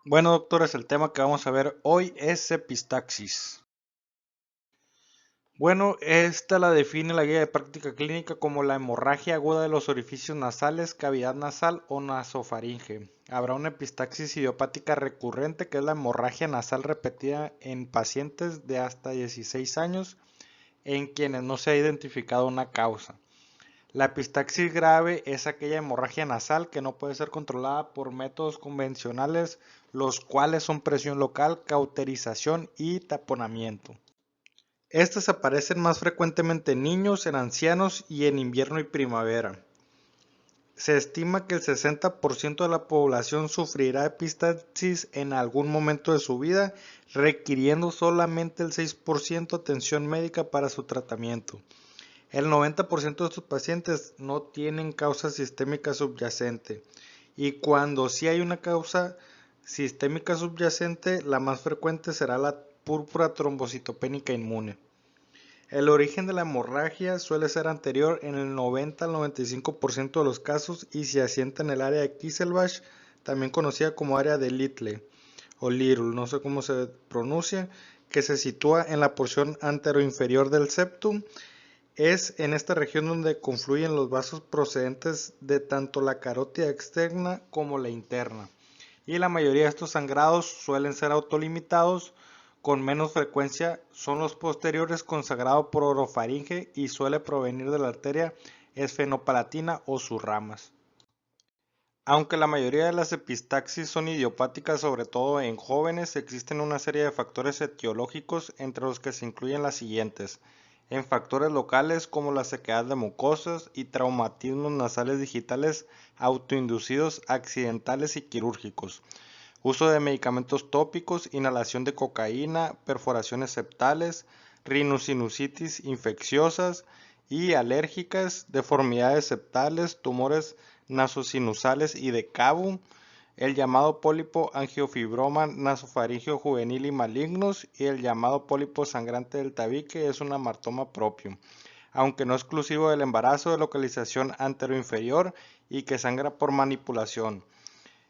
Bueno, doctores, el tema que vamos a ver hoy es epistaxis. Bueno, esta la define la guía de práctica clínica como la hemorragia aguda de los orificios nasales, cavidad nasal o nasofaringe. Habrá una epistaxis idiopática recurrente, que es la hemorragia nasal repetida en pacientes de hasta 16 años en quienes no se ha identificado una causa. La epistaxis grave es aquella hemorragia nasal que no puede ser controlada por métodos convencionales, los cuales son presión local, cauterización y taponamiento. Estas aparecen más frecuentemente en niños, en ancianos y en invierno y primavera. Se estima que el 60% de la población sufrirá epistaxis en algún momento de su vida, requiriendo solamente el 6% atención médica para su tratamiento. El 90% de estos pacientes no tienen causa sistémica subyacente, y cuando sí hay una causa sistémica subyacente, la más frecuente será la púrpura trombocitopénica inmune. El origen de la hemorragia suele ser anterior en el 90 al 95% de los casos y se asienta en el área de Kisselbach, también conocida como área de Little o Little, no sé cómo se pronuncia, que se sitúa en la porción anteroinferior del septum. Es en esta región donde confluyen los vasos procedentes de tanto la carótida externa como la interna. Y la mayoría de estos sangrados suelen ser autolimitados. Con menos frecuencia son los posteriores con sangrado por orofaringe y suele provenir de la arteria esfenopalatina o sus ramas. Aunque la mayoría de las epistaxis son idiopáticas, sobre todo en jóvenes, existen una serie de factores etiológicos, entre los que se incluyen las siguientes: en factores locales como la sequedad de mucosas y traumatismos nasales digitales autoinducidos, accidentales y quirúrgicos; uso de medicamentos tópicos, inhalación de cocaína, perforaciones septales, rinosinusitis infecciosas y alérgicas, deformidades septales, tumores nasosinusales y de Cabo, el llamado pólipo angiofibroma nasofaríngeo juvenil y malignos, y el llamado pólipo sangrante del tabique, es un amartoma propio, aunque no exclusivo del embarazo, de localización anteroinferior y que sangra por manipulación.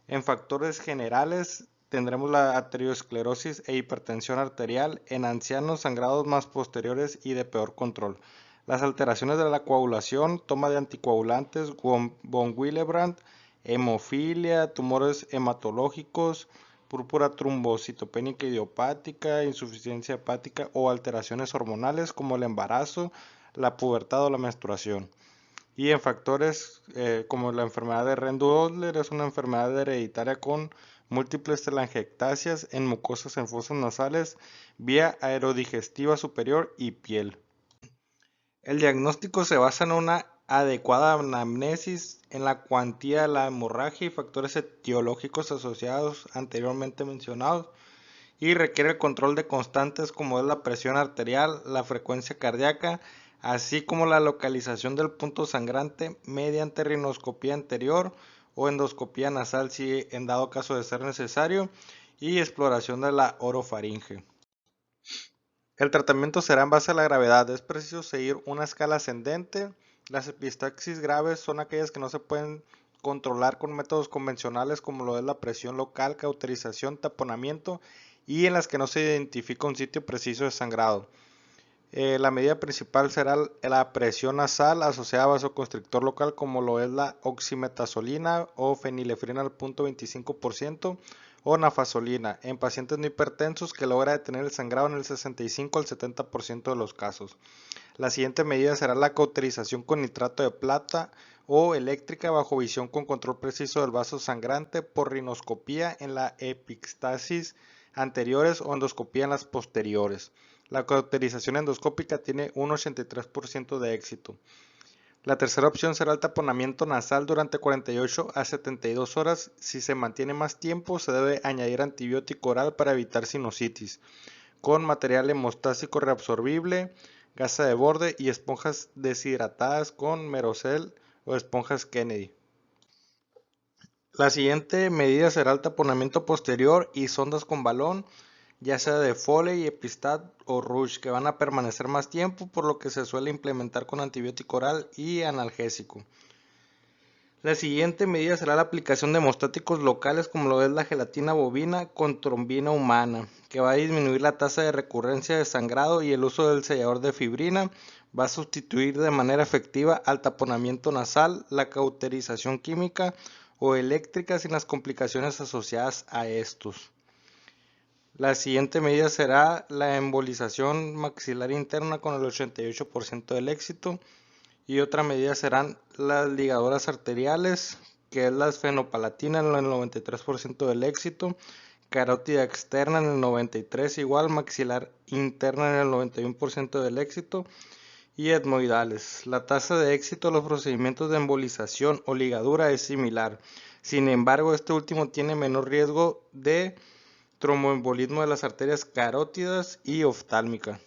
En factores generales tendremos la arteriosclerosis e hipertensión arterial; en ancianos, sangrados más posteriores y de peor control. Las alteraciones de la coagulación, toma de anticoagulantes, von Willebrand, hemofilia, tumores hematológicos, púrpura trombocitopénica idiopática, insuficiencia hepática o alteraciones hormonales como el embarazo, la pubertad o la menstruación. Y en factores como la enfermedad de Rendu-Doppler, es una enfermedad hereditaria con múltiples telangiectasias en mucosas en fosas nasales, vía aerodigestiva superior y piel. El diagnóstico se basa en una adecuada anamnesis, en la cuantía de la hemorragia y factores etiológicos asociados anteriormente mencionados, y requiere el control de constantes como es la presión arterial, la frecuencia cardíaca, así como la localización del punto sangrante mediante rinoscopía anterior o endoscopía nasal si en dado caso de ser necesario, y exploración de la orofaringe. El tratamiento será en base a la gravedad. Es preciso seguir una escala ascendente. Las epistaxis graves son aquellas que no se pueden controlar con métodos convencionales, como lo es la presión local, cauterización, taponamiento, y en las que no se identifica un sitio preciso de sangrado. La medida principal será la presión nasal asociada a vasoconstrictor local, como lo es la oximetazolina o fenilefrina al 0.25%, o nafazolina en pacientes no hipertensos, que logra detener el sangrado en el 65 al 70% de los casos. La siguiente medida será la cauterización con nitrato de plata o eléctrica bajo visión con control preciso del vaso sangrante por rinoscopía en la epistaxis anteriores o endoscopía en las posteriores. La cauterización endoscópica tiene un 83% de éxito. La tercera opción será el taponamiento nasal durante 48 a 72 horas. Si se mantiene más tiempo, se debe añadir antibiótico oral para evitar sinusitis, con material hemostásico reabsorbible, gasa de borde y esponjas deshidratadas con Merocel o esponjas Kennedy. La siguiente medida será el taponamiento posterior y sondas con balón, ya sea de Foley, Epistat o Rush, que van a permanecer más tiempo, por lo que se suele implementar con antibiótico oral y analgésico. La siguiente medida será la aplicación de hemostáticos locales como lo es la gelatina bovina con trombina humana, que va a disminuir la tasa de recurrencia de sangrado, y el uso del sellador de fibrina va a sustituir de manera efectiva al taponamiento nasal, la cauterización química o eléctrica sin las complicaciones asociadas a estos. La siguiente medida será la embolización maxilar interna con el 88% del éxito. Y otra medida serán las ligadoras arteriales, que es la esfenopalatina en el 93% del éxito, carótida externa en el 93% igual, maxilar interna en el 91% del éxito, y etmoidales. La tasa de éxito de los procedimientos de embolización o ligadura es similar. Sin embargo, este último tiene menor riesgo de tromboembolismo de las arterias carótidas y oftálmica.